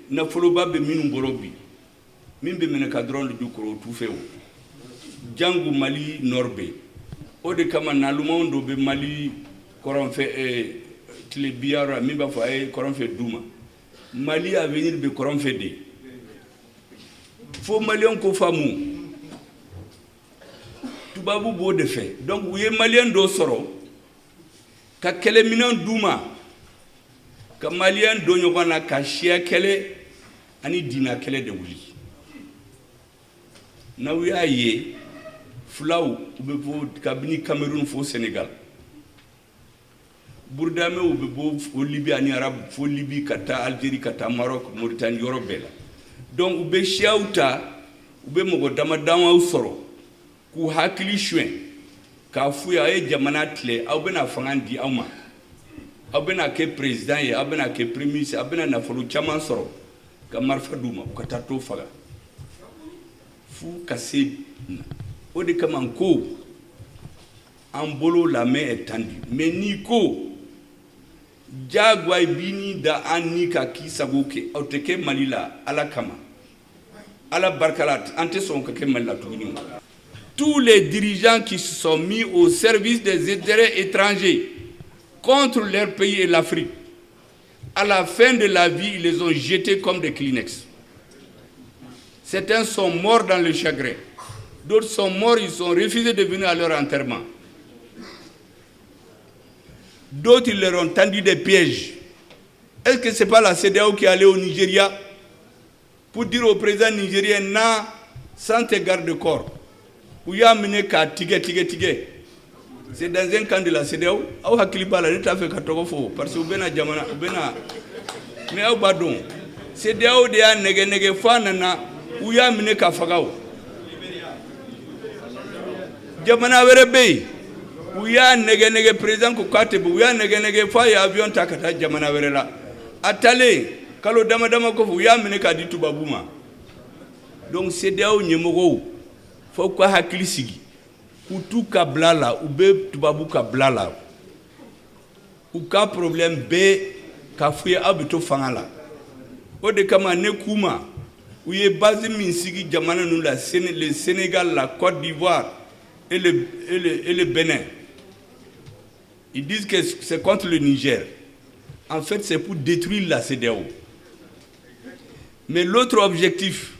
na folo babbe minum borobi mimbe mena ka drone du koro tu fewo jangu Mali norbe ode kama na lumondo be Mali koron fe tile biara mimba fa koron fe duma Mali à venir be koron fe de fo malien ko famu tubabu bo de fe donc wuye malien do soro ka kele minan duma ka malien do nyogana ka shia kele ani dina kele de wuli na wiaye flaw ubebo kabini Cameroun fo Sénégal bourdame ubebo fo Libye ani Arab fo Libye kata Algérie kata Maroc Mauritanie Yorobela donc ube shiauta ube mogo dama usoro ku hakili shwen ka fuya e jamana tle au bena fangandi auma abena ke président ye abena ke premier ministre abena na folo chaman soro ka marfa duma ka tato faga fu kase odi kama ko ambolo la main est tendue mais niko jagwa bini da anika kisagoke oteke malila ala kama ala barkalat ante son ke malila tugini tous les dirigeants qui se sont mis au service des intérêts étrangers contre leur pays et l'Afrique. À la fin de la vie, ils les ont jetés comme des Kleenex. Certains sont morts dans le chagrin. D'autres sont morts, ils ont refusé de venir à leur enterrement. D'autres, ils leur ont tendu des pièges. Est-ce que ce n'est pas la CEDEAO qui est allée au Nigeria pour dire au président nigérien, non, sans tes gardes-corps, où il y a amené qu'à tige. C'est dans un camp de la CEDEAO. Aou hakili bala ne t'a fait katogofo parce que ubena jamana ubena mais aou badon CEDEAO de a nege fanana ou ya mine ka fagao jamana werebe ou ya nege président ko katebe ou ya nege fa ya avion takata jamana werela atale kalo dama ko ou ya mine ka ditu babuma donc CEDEAO nyemogo faut ko hakili sigi Koutou kablala ou be tubabu kablala ou ka problème be kafouye abito fangala o de kama ne kuma ou ye base minsigi jamana nous le Sénégal, la Côte d'Ivoire et le Bénin. Ils disent que c'est contre le Niger. En fait, c'est pour détruire la CEDEAO. Mais l'autre objectif,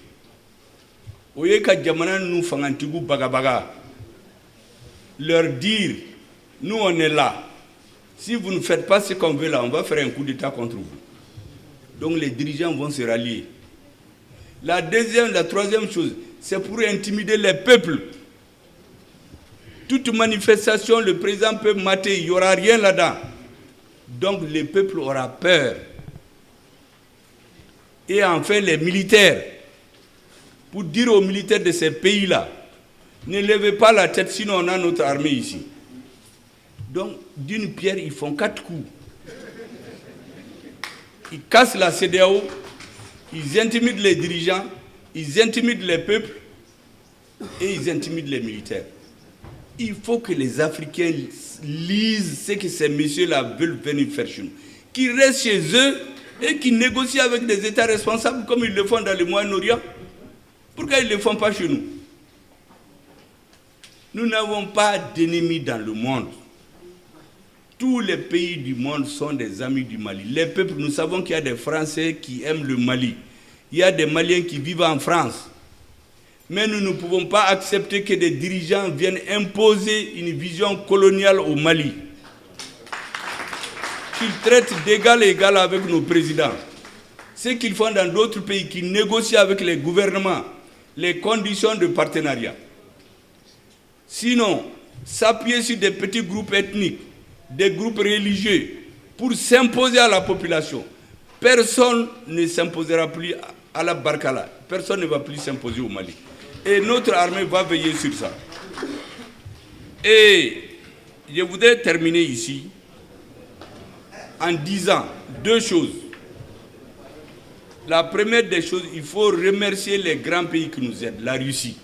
ou ye ka jamana nous fangantigu bagabaga leur dire, nous on est là. Si vous ne faites pas ce qu'on veut là, on va faire un coup d'État contre vous. Donc les dirigeants vont se rallier. La troisième chose, c'est pour intimider les peuples. Toute manifestation, le président peut mater, il n'y aura rien là-dedans. Donc le peuple aura peur. Et enfin les militaires, pour dire aux militaires de ces pays-là, ne levez pas la tête, sinon on a notre armée ici. Donc, d'une pierre, ils font 4 coups. Ils cassent la CEDEAO, ils intimident les dirigeants, ils intimident les peuples et ils intimident les militaires. Il faut que les Africains lisent ce que ces messieurs-là veulent venir faire chez nous. Qu'ils restent chez eux et qu'ils négocient avec des États responsables comme ils le font dans le Moyen-Orient. Pourquoi ils ne le font pas chez nous? Nous n'avons pas d'ennemis dans le monde. Tous les pays du monde sont des amis du Mali. Les peuples, nous savons qu'il y a des Français qui aiment le Mali. Il y a des Maliens qui vivent en France. Mais nous ne pouvons pas accepter que des dirigeants viennent imposer une vision coloniale au Mali. Qu'ils traitent d'égal à égal avec nos présidents. Ce qu'ils font dans d'autres pays, qu'ils négocient avec les gouvernements les conditions de partenariat. Sinon, s'appuyer sur des petits groupes ethniques, des groupes religieux, pour s'imposer à la population. Personne ne s'imposera plus à la Barkala. Personne ne va plus s'imposer au Mali. Et notre armée va veiller sur ça. Et je voudrais terminer ici en disant 2 choses. La première des choses, il faut remercier les grands pays qui nous aident, la Russie.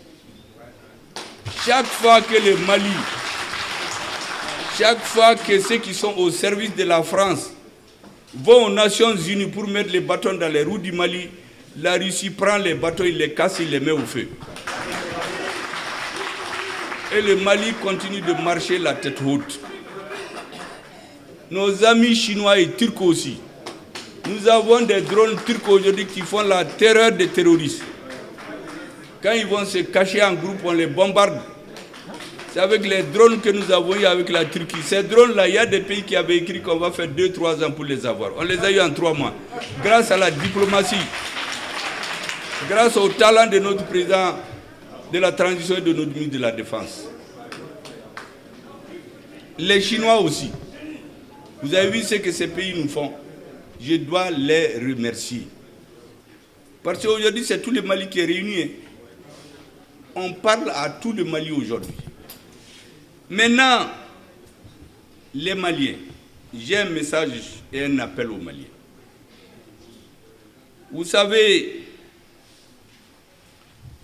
Chaque fois que le Mali, chaque fois que ceux qui sont au service de la France vont aux Nations Unies pour mettre les bâtons dans les roues du Mali, la Russie prend les bâtons, il les casse, il les met au feu. Et le Mali continue de marcher la tête haute. Nos amis chinois et turcs aussi. Nous avons des drones turcs aujourd'hui qui font la terreur des terroristes. Quand ils vont se cacher en groupe, on les bombarde. C'est avec les drones que nous avons eu avec la Turquie. Ces drones-là, il y a des pays qui avaient écrit qu'on va faire 2-3 ans pour les avoir. On les a eu en 3 mois. Grâce à la diplomatie, grâce au talent de notre président de la transition et de notre ministre de la Défense. Les Chinois aussi. Vous avez vu ce que ces pays nous font. Je dois les remercier. Parce qu'aujourd'hui, c'est tout le Mali qui est réuni. On parle à tout le Mali aujourd'hui. Maintenant, les Maliens, j'ai un message et un appel aux Maliens. Vous savez,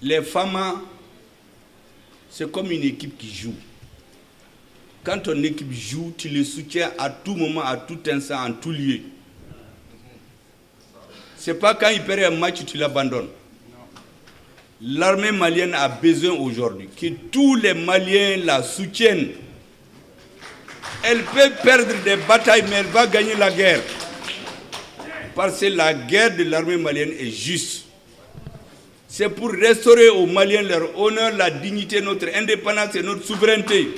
les femmes, c'est comme une équipe qui joue. Quand ton équipe joue, tu le soutiens à tout moment, à tout instant, en tout lieu. Ce n'est pas quand il perd un match, tu l'abandonnes. L'armée malienne a besoin aujourd'hui que tous les Maliens la soutiennent. Elle peut perdre des batailles, mais elle va gagner la guerre. Parce que la guerre de l'armée malienne est juste. C'est pour restaurer aux Maliens leur honneur, la dignité, notre indépendance et notre souveraineté.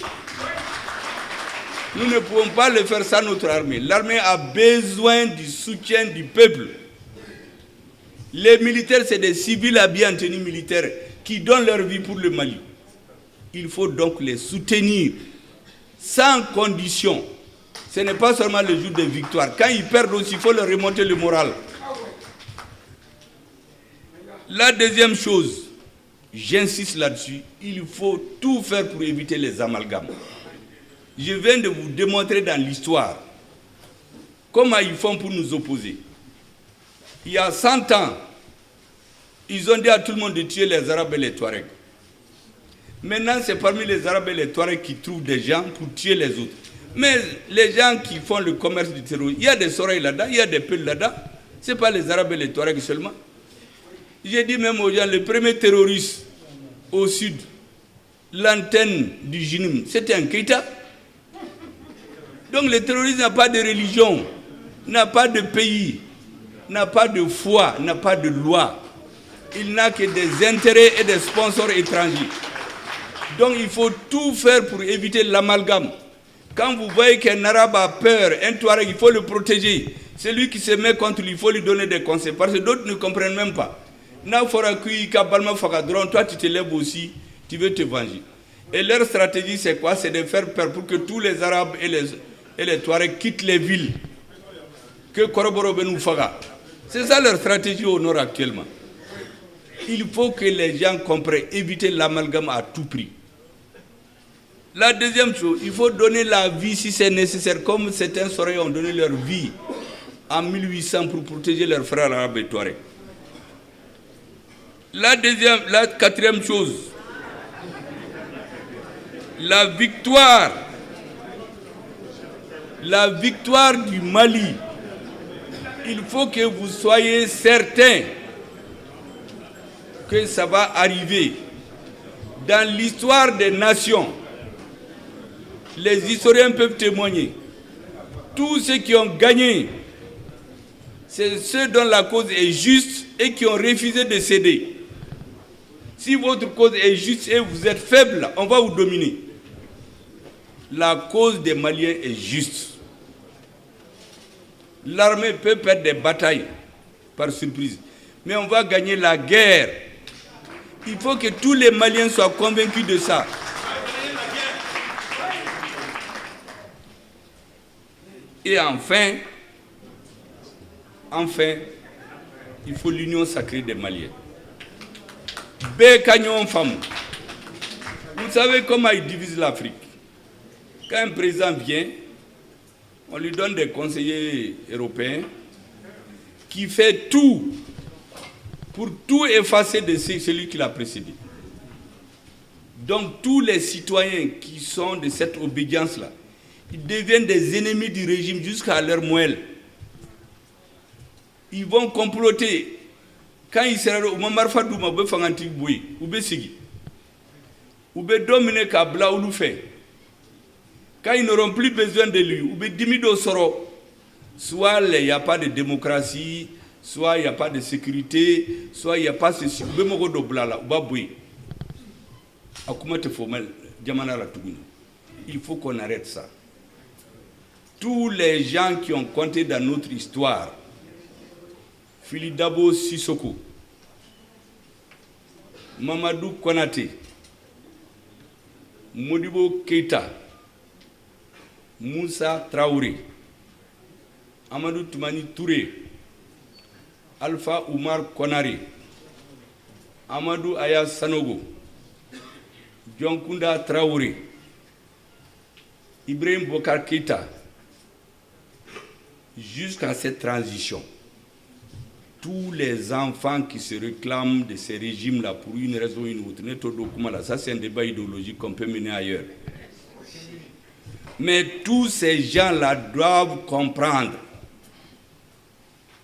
Nous ne pouvons pas le faire sans notre armée. L'armée a besoin du soutien du peuple. Les militaires, c'est des civils habillés en tenue militaire qui donnent leur vie pour le Mali. Il faut donc les soutenir. sans condition. Ce n'est pas seulement le jour de victoire. Quand ils perdent aussi, il faut leur remonter le moral. La deuxième chose, j'insiste là-dessus, il faut tout faire pour éviter les amalgames. Je viens de vous démontrer dans l'histoire comment ils font pour nous opposer. Il y a 100 ans, ils ont dit à tout le monde de tuer les Arabes et les Touaregs. Maintenant, c'est parmi les Arabes et les Touaregs qui trouvent des gens pour tuer les autres. Mais les gens qui font le commerce du terrorisme, il y a des Soreilles là-dedans, il y a des Peuls là-dedans. Ce n'est pas les Arabes et les Touaregs seulement. J'ai dit même aux gens, le premier terroriste au sud, l'antenne du Jinim, c'était un Keïta. Donc le terrorisme n'a pas de religion, n'a pas de pays, n'a pas de foi, n'a pas de loi. Il n'a que des intérêts et des sponsors étrangers. Donc il faut tout faire pour éviter l'amalgame. Quand vous voyez qu'un arabe a peur, un Touareg, il faut le protéger. Celui qui se met contre lui, il faut lui donner des conseils. Parce que d'autres ne comprennent même pas. Toi, tu te lèves aussi, tu veux te venger. Et leur stratégie, c'est quoi? C'est de faire peur pour que tous les Arabes et les Touaregs quittent les villes. Que Koroboro Benou Faga. C'est ça leur stratégie au nord actuellement. Il faut que les gens comprennent, éviter l'amalgame à tout prix. La deuxième chose, il faut donner la vie si c'est nécessaire, comme certains Soreilles ont donné leur vie en 1800 pour protéger leurs frères arabes et Touaregs. La quatrième chose, la victoire du Mali. Il faut que vous soyez certains que ça va arriver. Dans l'histoire des nations, les historiens peuvent témoigner. Tous ceux qui ont gagné, c'est ceux dont la cause est juste et qui ont refusé de céder. Si votre cause est juste et vous êtes faible, on va vous dominer. La cause des Maliens est juste. L'armée peut perdre des batailles par surprise, mais on va gagner la guerre. Il faut que tous les Maliens soient convaincus de ça. Et enfin, il faut l'union sacrée des Maliens. Vous savez comment ils divisent l'Afrique? Quand un président vient, on lui donne des conseillers européens qui fait tout pour tout effacer de celui qui l'a précédé. Donc tous les citoyens qui sont de cette obédience-là, ils deviennent des ennemis du régime jusqu'à leur moelle. Ils vont comploter. Quand il sera au Mamarfadou, Mabé Fangantik Boui, Oubé Sigi, Oubé Domine Kabla ou fait. Quand ils n'auront plus besoin de lui, Oubé Dimido Soro, soit il n'y a pas de démocratie, soit il n'y a pas de sécurité, soit il n'y a pas ceci, Oubé Mogodo Blala, Ouba Boui. Akumate Fomel, Diamana Latougouni. Il faut qu'on arrête ça. Tous les gens qui ont compté dans notre histoire, Filidabo Sissoko, Mamadou Konaté, Modibo Keita, Moussa Traoré, Amadou Toumani Touré, Alpha Oumar Konaré, Amadou Aya Sanogo, Dionkunda Traoré, Ibrahim Bokar Keita, jusqu'à cette transition. Tous les enfants qui se réclament de ces régimes-là pour une raison ou une autre, ça c'est un débat idéologique qu'on peut mener ailleurs. Mais tous ces gens-là doivent comprendre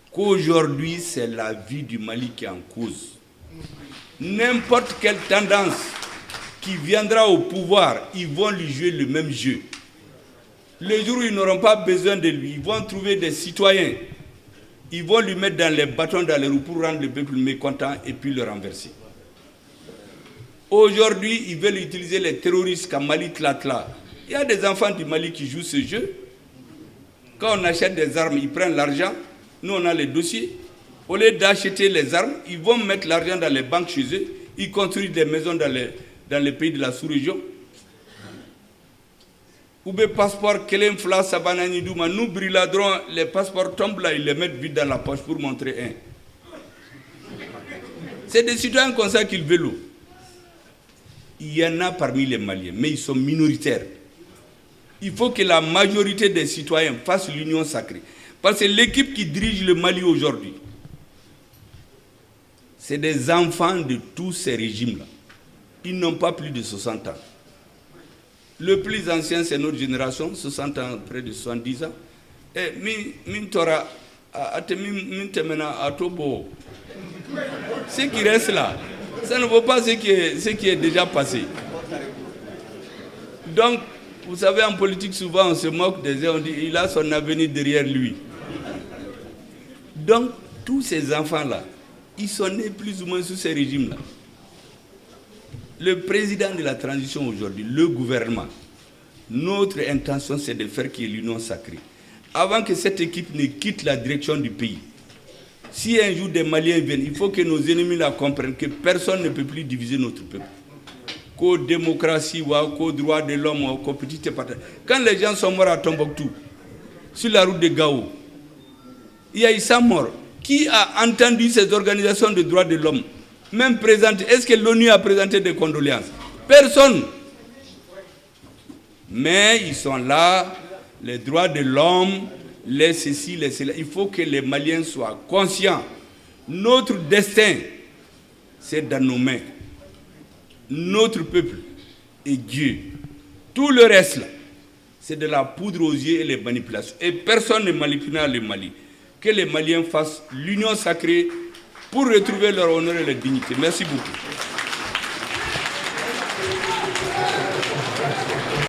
qu'aujourd'hui c'est la vie du Mali qui est en cause. N'importe quelle tendance qui viendra au pouvoir, ils vont lui jouer le même jeu. Le jour où ils n'auront pas besoin de lui, ils vont trouver des citoyens. Ils vont lui mettre dans les bâtons dans les roues pour rendre le peuple mécontent et puis le renverser. Aujourd'hui, ils veulent utiliser les terroristes comme Mali Tlatla. Il y a des enfants du Mali qui jouent ce jeu. Quand on achète des armes, ils prennent l'argent. Nous, on a les dossiers. Au lieu d'acheter les armes, ils vont mettre l'argent dans les banques chez eux. Ils construisent des maisons dans les pays de la sous-région. Ou bien passeport, Kelen Fla Sabanani Douma, nous briladrons, les passeports tombent là, ils les mettent vite dans la poche pour montrer un. C'est des citoyens comme ça qu'ils veulent. Il y en a parmi les Maliens, mais ils sont minoritaires. Il faut que la majorité des citoyens fassent l'union sacrée. Parce que l'équipe qui dirige le Mali aujourd'hui, c'est des enfants de tous ces régimes-là. Ils n'ont pas plus de 60 ans. Le plus ancien, c'est notre génération, 60 ans, près de 70 ans. Et Mintora, Atobo, ce qui reste là, ça ne vaut pas ce qui est déjà passé. Donc, vous savez, en politique, souvent, on se moque des gens, on dit il a son avenir derrière lui. Donc, tous ces enfants-là, ils sont nés plus ou moins sous ces régimes-là. Le président de la transition aujourd'hui, le gouvernement, notre intention, c'est de faire qu'il y ait l'union sacrée. Avant que cette équipe ne quitte la direction du pays, si un jour des Maliens viennent, il faut que nos ennemis la comprennent, que personne ne peut plus diviser notre peuple. Qu'aux démocratie, qu'aux droits de l'homme, qu'aux petites parties. Quand les gens sont morts à Tombouctou, sur la route de Gao, il y a eu 100 morts. Qui a entendu ces organisations de droits de l'homme même présenter? Est-ce que l'ONU a présenté des condoléances? Personne. Mais ils sont là, les droits de l'homme, les ceci, les cela. Il faut que les Maliens soient conscients. Notre destin, c'est dans nos mains. Notre peuple et Dieu. Tout le reste, là, c'est de la poudre aux yeux et les manipulations. Et personne ne manipulera le Mali. Que les Maliens fassent l'union sacrée pour retrouver leur honneur et leur dignité. Merci beaucoup.